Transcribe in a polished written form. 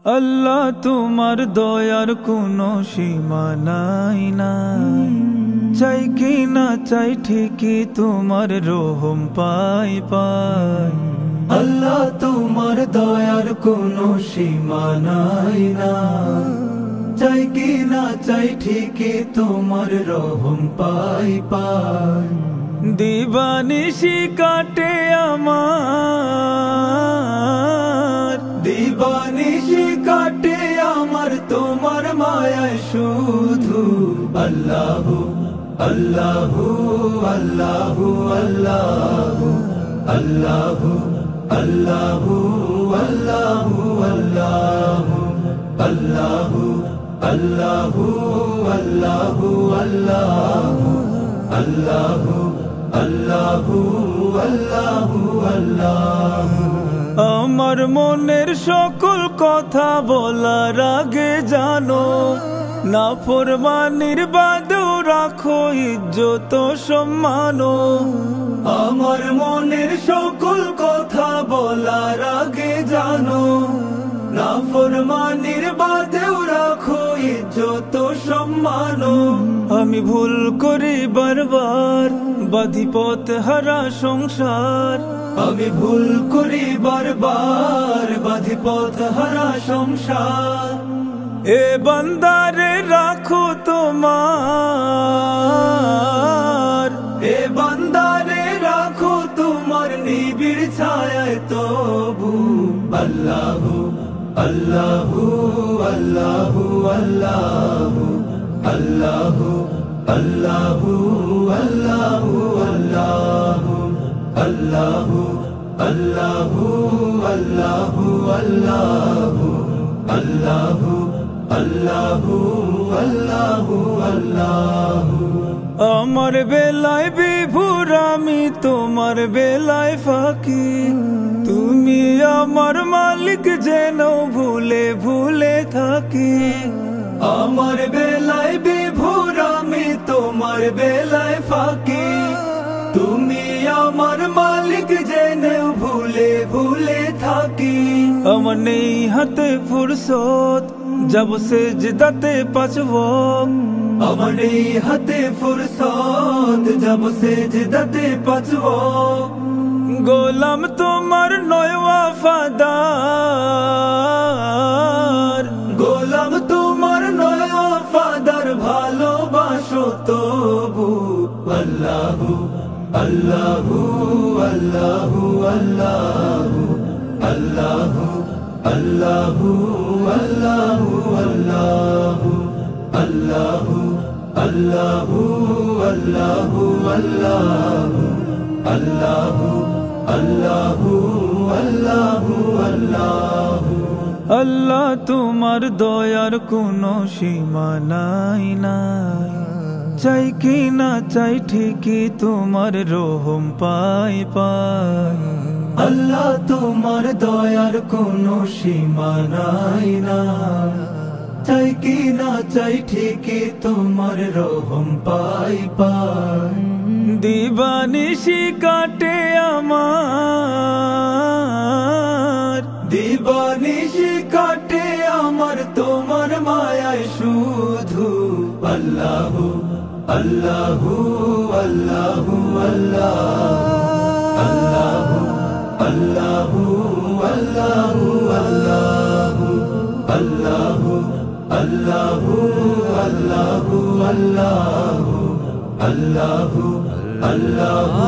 আল্লাহ তোমার দয়ার কোনো সীমা নাই নাই, চাই কি না চাই ঠিকই তোমার রহম পাই পাই। আল্লাহ তোমার দয়ার কোনো সীমা নাই নাই, চাই কি না চাই ঠিকই তোমার রহম পাই পাই। দিবানিশি কাটে আমার, দিবানিশি কাটে আমার তোমার মায়ায় শুধু। আল্লাহু আল্লাহু আল্লাহু আল্লাহু আল্লাহু আল্লাহু আল্লাহু আল্লাহু আল্লাহু আল্লাহু আল্লাহু আল্লাহু আল্লাহু আল্লাহু আল্লাহু। আমার মনের সকল কথা বলার আগে জানো, নাফরমানির বাদেও রাখো ইজ্জত সম্মান। আমার মনের সকল কথা বলার আগে জানো, নাফরমানির বাদেও রাখো ইজ্জত সম্মান। আমি ভুল করি বারবার, বাঁধি পথ হারা সংসার। আমি ভুল করি বারবার, বাঁধি পথ হারা সংসার। এ বান্দারে রাখো তোমার, এ বান্দারে রাখো তোমার নিবিড় ছায়ায় তবু। আল্লাহু আল্লাহু আল্লাহু আল্লাহু আল্লাহু আল্লাহু আল্লাহু আল্লাহু আল্লাহু আল্লাহু আল্লাহু আল্লাহু আল্লাহু আল্লাহু আল্লাহু আল্লাহু। আমার বেলায় বিভোর আমি তোমার বেলায় ফাঁকি, তুমি আমার মালিক যেন ভুলে ভুলে থাকি। আমার বেলায় বিভোর আমি তোমার বেলায় ফাঁকি, তুমি আমার মালিক যেন ভুলে ভুলে থাকি। আমার নেই হাতে ফুরসত, যাব সেজদাতে পাঁচ ওয়াক্ত। আমার নেই হাতে ফুরসত, যাব সেজদাতে পাঁচ ওয়াক্ত। গোলাম তোমার নয় ওয়াফাদার, গোলাম তোমার নয় ওয়াফাদার, ভালোবাসো তবু। আল্লাহু আল্লাহু আল্লাহু আল্লাহু আল্লাহু আল্লাহু আল্লাহু আল্লাহু আল্লাহু আল্লাহু আল্লাহু আল্লাহু আল্লাহু আল্লাহু আল্লাহু। আল্লাহ তোমার দয়ার কোনো সীমা নাই নাই, চাই কি না চাই ঠিকই তোমার রহম পাই পাই। আল্লাহ তোমার দয়ার কোনো সীমা নাই নাই, চাই কি না চাই ঠিকই তোমার রহম পাই পাই। দিবানিশি কাটে আমার, দিবানিশি কাটে আমার তোমার মায়ায় শুধু। আল্লাহু আল্লাহু আল্লাহু আল্লাহু আল্লাহু আল্লাহু আল্লাহু আল্লাহু আল্লাহু আল্লাহু আল্লাহু আল্লাহু আল্লাহু